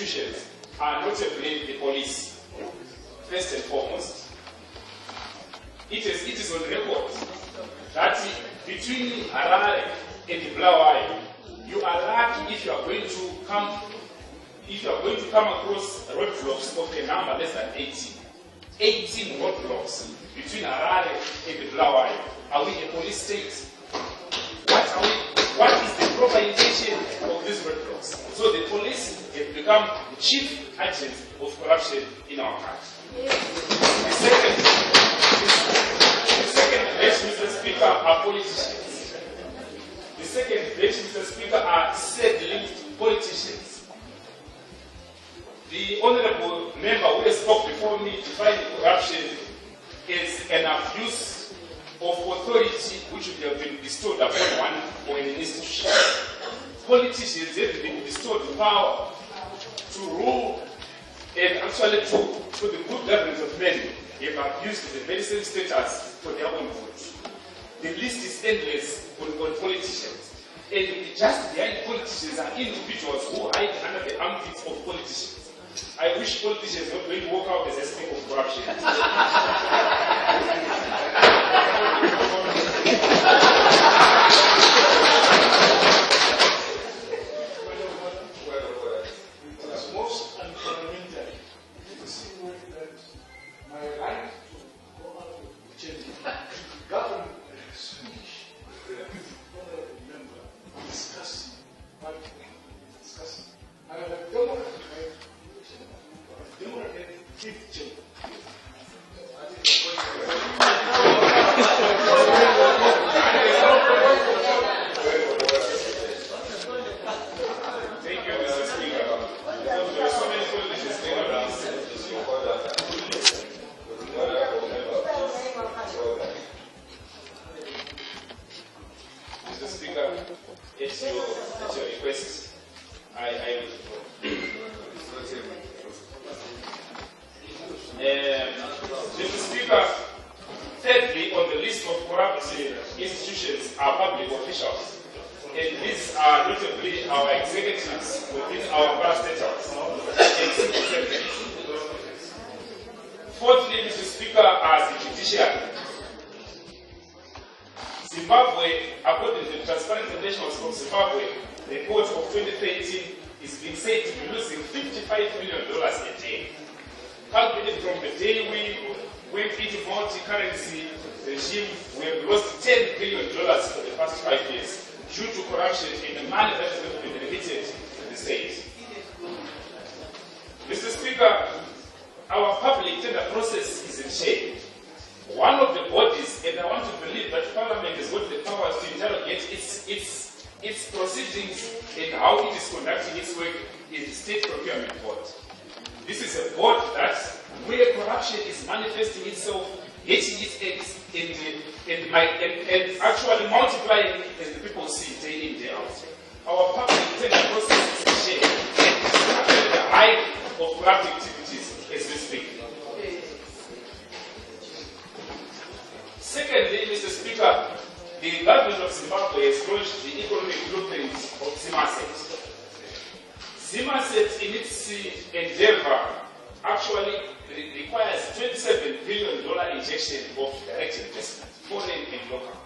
institutions are notably the police. First and foremost, it is on record that between Harare and Bulawayo, you are lucky if you are going to come across roadblocks of a number less than 18. 18 roadblocks between Harare and Bulawayo. Are we a police state? What is the proper intention of these roadblocks? So the police have become the chief agents of corruption in our country. The second batch, Mr. Speaker, are politicians. The second batch, Mr. Speaker, are sadly politicians. The honorable member who spoke before me defined corruption as an abuse of authority which would have been bestowed upon one or an institution. Politicians have been bestowed power to rule and actually to the good governance of men have abused the very same status for their own good. The list is endless on politicians. And just behind politicians are individuals who hide under the armpits of politicians. I wish politicians were going to walk out as a speak of corruption. It's most unparliamentary to see that my right to go out of change government speech member discussing what we discussing. I have a democratic right to democratic change. Thank you, Mr. Speaker. There are so many politicians going around. Mr. Speaker, at your request, I will. Mr. Speaker, thirdly, on the list of corrupt institutions are public officials. And these are notably our executives within our parastatals and civil servants. Fourthly, Mr. Speaker, as the judiciary. Zimbabwe, according to the Transparent Internationals of Zimbabwe, the report of 2013 is being said to be losing $55 million a day. Calculated from the day we went into multi-currency regime, we have lost $10 billion for the past 5 years due to corruption in the money that has been remitted to the state. Mr. Speaker, our public tender process is in shape. One of the bodies, and I want to believe that Parliament has got the powers to interrogate its proceedings and how it is conducting its work, is the State Procurement Board. This is a board that, where corruption is manifesting itself, getting its eggs and actually multiplying as the people see day in, day out. Our public tender process is in shape, and actually the height of corrupt activities as we speak. Secondly, Mr. Speaker, the government of Zimbabwe has launched the economic blueprint of Zimaset. Zimaset, in its endeavor, actually requires $27 billion injection of direct investment, foreign and local.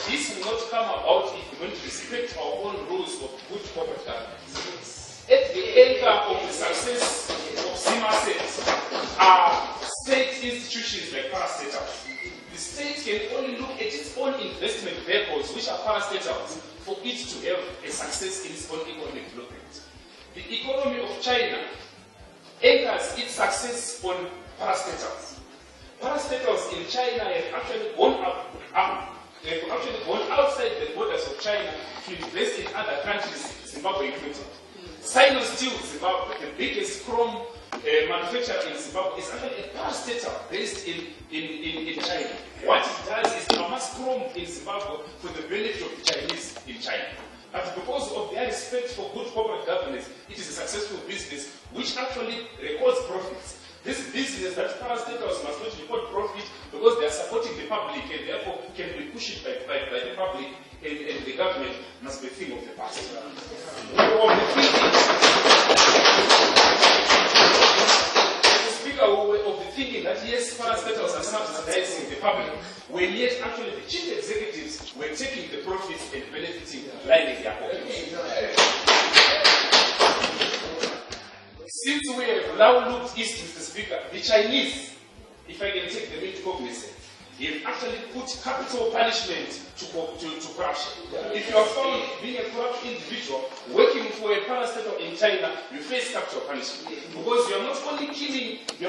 This will not come about if we want to respect our own rules of good corporate governance. At the anchor of the success of Zimaset are state institutions like parastatals. The state can only look at its own investment vehicles, which are parastatals, for it to have a success in its own economic development. The economy of China anchors its success on parastatals. Parastatals in China have actually gone outside the borders of China to invest in other countries, Zimbabwe included. Sinosteel Zimbabwe, the biggest chrome manufacturer in Zimbabwe, is actually a parastatal based in China. What it does is to amass chrome in Zimbabwe for the benefit of the Chinese in China. But because of their respect for good corporate governance, it is a successful business which actually records profits. This business that parastatals must not record profit because they are supporting the public and therefore can be pushed by the public, and the government must be a thing of the past. One of the key things Speaker of the thinking that yes, parastatals are subsidizing the public, when yet actually the chief executives were taking the profits and benefiting, lining their pockets. Since we have now looked east, Mr. Speaker, the Chinese, if I can take them into cognizance, they've actually put capital punishment to corruption. If you are found being a corrupt individual working for a parastatal in China, you face capital punishment. Because you are not only killing the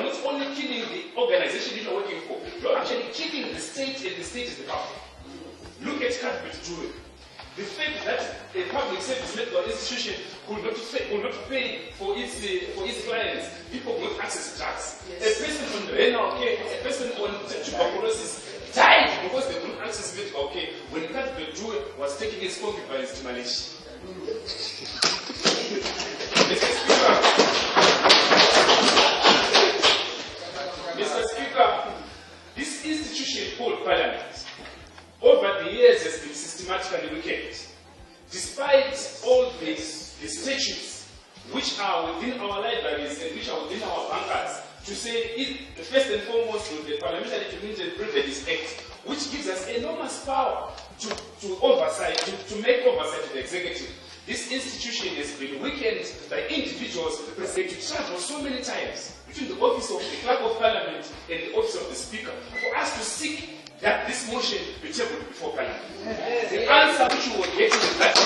organization you are working for, you are actually killing the state, and the state is the public. Look at Catholic Jewry. The fact that a public service medical institution could not pay for its clients, people could not access drugs. A person on renal care, a person on tuberculosis died because they could not access medical care when Catholic Jewry was taking his concubines to Malaysia. Mr. Speaker, this institution called Parliament over the years has been systematically weakened. Despite all these statutes which are within our libraries and which are within our bankers, to say first and foremost with the Parliamentary Community Privileges Act, which gives us enormous power to make oversight to the executive. This institution has been weakened by individuals to travel so many times between the office of the Clerk of Parliament and the office of the Speaker for us to seek that this motion be tabled before Parliament. The answer which you were getting is that you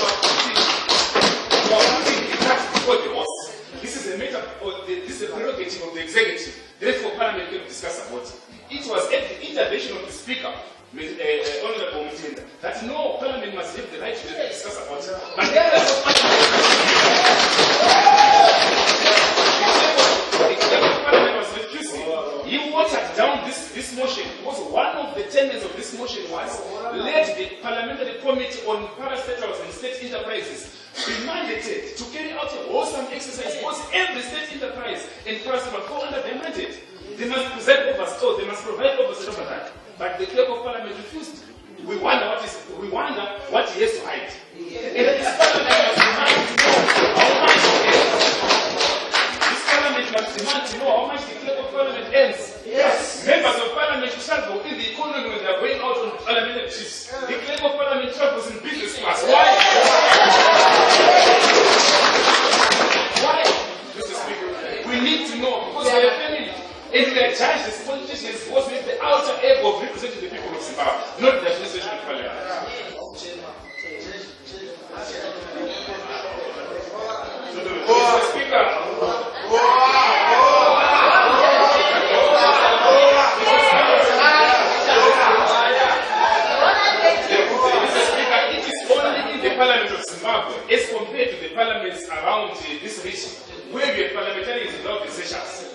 are putting the cat before the horse. This is a matter of this is a prerogative of the executive. Therefore, Parliament can discuss about it. It was at the intervention of the Speaker, Honorable Mutenda, that no, Parliament must have the right to discuss about it. But there is Parliament was refusing. He watered down this motion because one of the tenets of this motion was let the Parliamentary Committee on Parastatals and State Enterprises be mandated to carry out a wholesome exercise because every state enterprise and parastatal fall under their mandate. They must present oversight, they must provide oversight over that. But the Clerk of Parliament refused. We wonder what he has to hide. And this Parliament must demand to know how much he earns. This Parliament must demand to know how much the Clerk of Parliament earns. Yes. Members of Parliament should go in the economy when they are going out on parliamentary trips. The Clerk of Parliament travels in business class. Why? Why? Mr. Speaker, we need to know because we are a family. And we are judged as politicians because we have the outer ego of representing the people of Zimbabwe, not the administration of Parliament. Mr. Speaker, it is only in the Parliament of Zimbabwe, as compared to the parliaments around this region, where we have parliamentarians without researchers.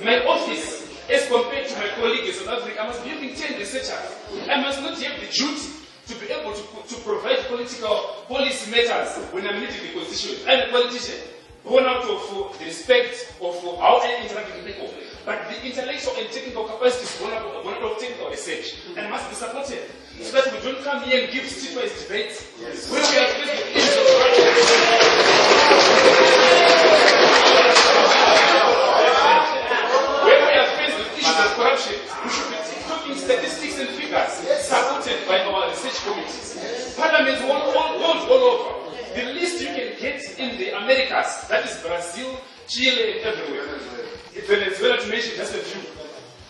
My office, as compared to my colleague in South Africa, I must be having 10 researchers. I must not have the duty to be able to provide political policy matters when I'm meeting the constituents. I'm a politician, born out of the respect of how I interact with people. But the intellectual and technical capacity is born out of technical research and must be supported so that we don't come here and give streetwise debates where we are faced with issues of corruption. We should be talking statistics and figures supported by our research committees. Parliaments all over. The list you can get in the Americas, that is Brazil, Chile, and everywhere. Venezuela to mention just a few.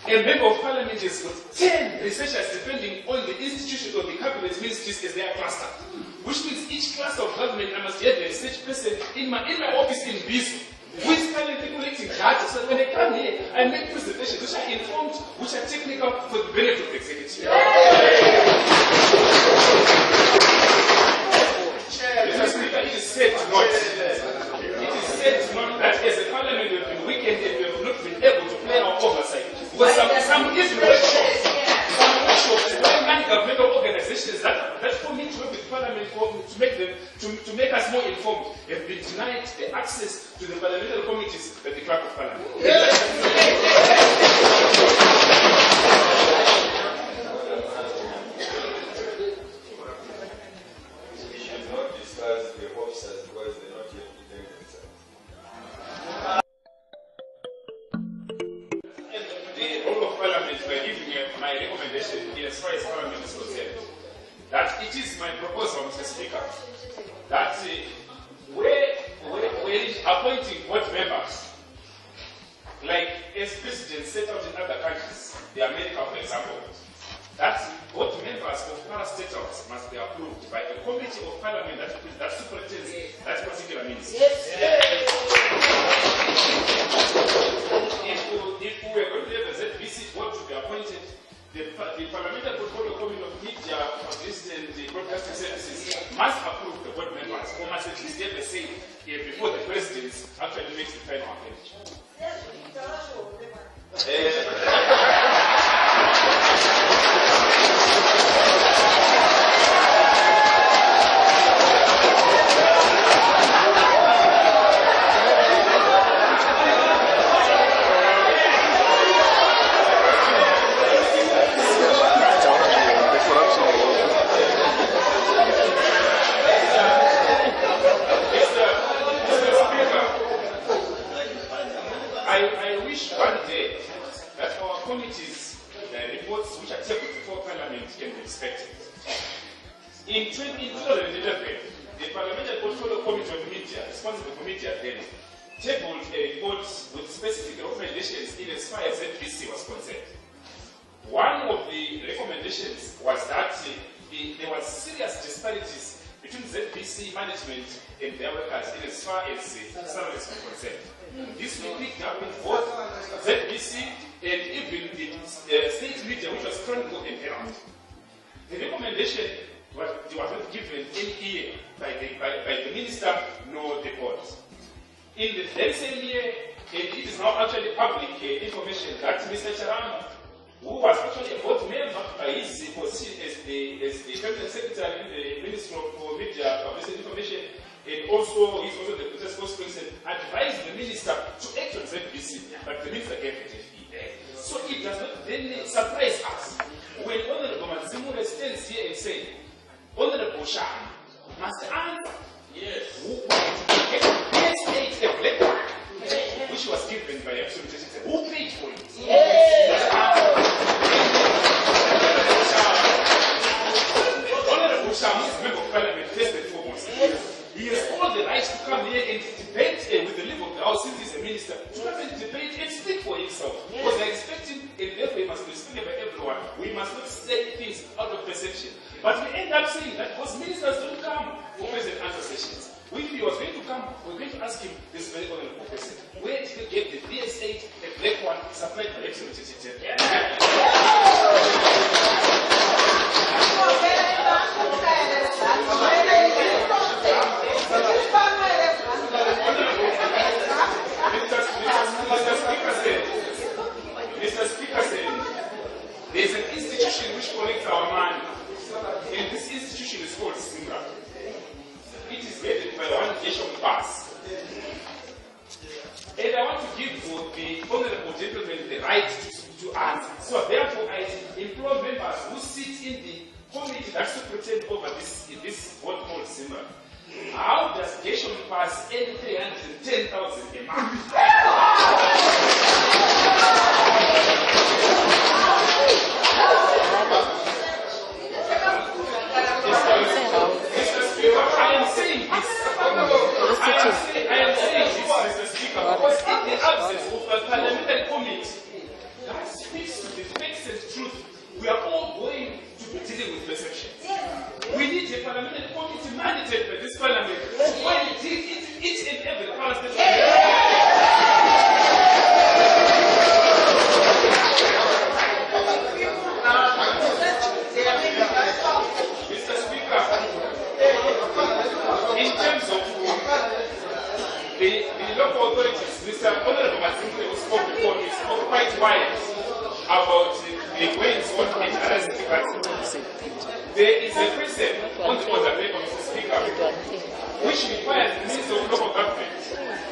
A member of Parliament has got 10 researchers depending on the institution of the cabinet ministries as their cluster. Which means each cluster of government, I must have a research person in my office in Bisu, who is currently collecting data, so when they come here, I make presentations which are informed, which are technical for the benefit of the executive. Mr. Speaker, it is said to note that as a parliament we have been weakened and we have not been able to play our oversight. Because some non-governmental organizations that for me to work with Parliament to make us more informed have been denied the access to the parliamentary committees by the Clerk of Parliament. the role of Parliament by giving my recommendation as far as Parliament is concerned. That it is my proposal, Mr. Speaker, that we're appointing board members, like as presidents set out in other countries, the America, for example, that board members of parastatals must be approved by a committee of Parliament that superintends that particular ministry. Yes. If we are going to have a ZBC board to be appointed, the Parliamentary Portfolio Committee of Media, Publicity and the Broadcasting Services must approve the board members, or must at least have a say before the President actually makes the final appointment. I wish one day that our committees' reports which are tabled before Parliament can be expected. In 2011, the Parliamentary Portfolio Committee of Media, responsible for media then, tabled a report with specific recommendations in as far as ZBC was concerned. One of the recommendations was that there were serious disparities between ZBC management and their workers in as far as salaries were concerned. This we picked up in both ZBC and even the state media, which was Chronicle and Herald. The recommendation was not given any ear by the minister nor the board. In the very same year, it is now actually public information that Mr. Charama, who was actually a board member by his position as the Cabinet Secretary in the Ministry for Media, Publicity and Information, and also he's also the spokesperson, advised the minister to act on ZBC, but the minister gave it a So it does not then surprise us when Honorable Mazimura stands here and says, Honorable Shah must answer who get PS8 a black card, which was given by Absolute Citizen. Who paid for it? Honorable Shah is a member of Parliament, first and foremost. He has all the right to come here and debate with the Leader of the House, since he's a minister, to come and debate and speak for himself. Because they're expecting, and therefore he must be spoken by everyone. We must not say things out of perception. But we end up saying that because ministers don't come for present answer sessions. If he was going to come, we're going to ask him this very honorable person. Where did you get the PS8, a black one, supplied by Excellent Citizen? Mr. Speaker said, there's an institution which collects our money, and this institution is called SINGA. It is headed by one nation pass. And I want to give the honorable gentleman the right to answer. So therefore, I implore members who sit in the committee that superintend over this board called SINGA. How does Gation pass any 310,000 a month? Mr. Speaker, I am saying this. Mr. Speaker, because in the absence of a parliamentary committee that speaks to the facts and truth, we are all going to be dealing with perceptions. We need a parliamentary committee mandated by this parliament to go and deal into each and every parliament. Mr. Speaker, in terms of the local authorities, Mr. Honorable Mazimura spoke before, he spoke quite wide about the ways on it. There is a precept on the order paper, Mr. Speaker, which requires the Minister of Local Government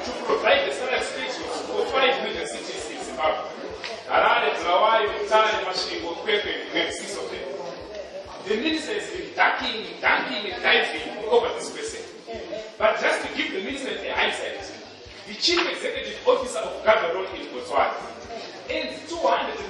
to provide the salary schedules for 5 major cities in Zimbabwe. Harare, Bulawayo, Mutare, Masvingo, Kwekwe, and 6 of them. The Minister has been ducking and diving over this precept. But just to give the Minister a hindsight, the Chief Executive Officer of Government in Botswana earns $200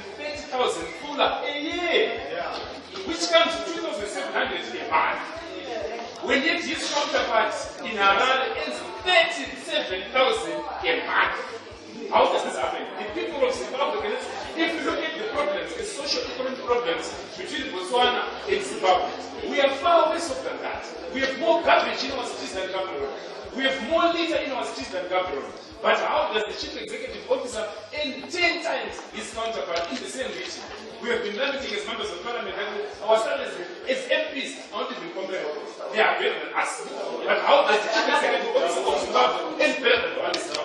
Harare earns 37,000 a month. How does this happen? The people of Zimbabwe, if you look at the problems, the socio-economic problems between Botswana and Zimbabwe, we are far worse off than that. We have more garbage in our cities than Gaborone. We have more litter in our cities than Gaborone. But how does the chief executive officer earn 10 times his counterpart in the same region? We have been lamenting as members of parliament that our salaries as MPs are not even comparable. They are better than us. But how does the chief executive officer of Zimbabwe earn better than us?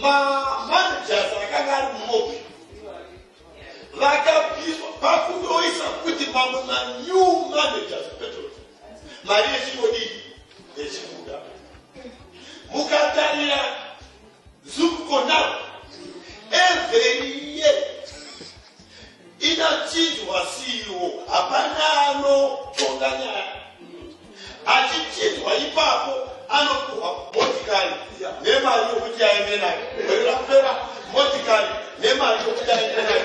managers akanga ari mumobi vakapiswa pakundoisa kuti mamwe new managers petrol mari yechingodi yechibuda mukatarira zupkonao every year inachinjwa CEO hapana anotonga nyaya achichinjwa ipapo anopuhwa motikari nemari yokuti aende nayo kupera motikari nemari yokuti aende nayo